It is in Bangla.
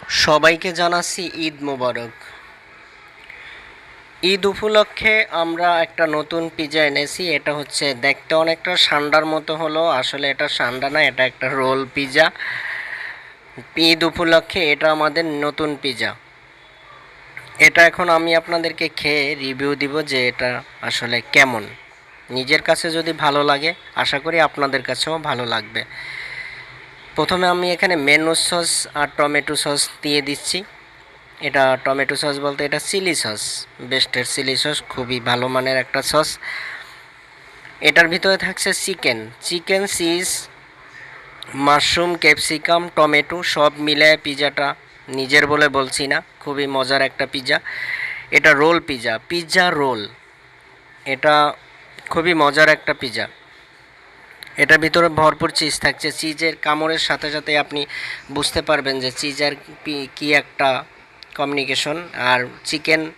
সবাইকে জানাচ্ছি ঈদ মোবারক। ঈদ উপলক্ষে আমরা একটা নতুন পিজা এনেছি। এটা হচ্ছে দেখতে অনেকটা সান্ডার মতো হলো, আসলে এটা সান্ডা না, এটা একটা রোল পিজা। ঈদ উপলক্ষে এটা আমাদের নতুন পিজা। এটা এখন আমি আপনাদেরকে খেয়ে রিভিউ দিব যে এটা আসলে কেমন। নিজের কাছে যদি ভালো লাগে, আশা করি আপনাদের কাছেও ভালো লাগবে। প্রথমে আমি এখানে মেনু সস আর টমেটো সস দিয়ে দিচ্ছি। এটা টমেটো সস বলতে এটা চিলি সস, বেস্টের চিলি সস, খুবই ভালো মানের একটা সস। এটার ভিতরে থাকছে chicken cheese, mushroom, capsicum, tomato সব মিলে পিজাটা নিজের বলে বলছি না, খুবই মজার একটা পিজা। এটা রোল পিজা রোল। এটা খুবই মজার একটা পিজা। এটার ভিতরে ভরপুর চিজ থাকছে। চিজের কামড়ের সাথে সাথে আপনি বুঝতে পারবেন যে চিজের কি একটা কমিউনিকেশন। আর চিকেন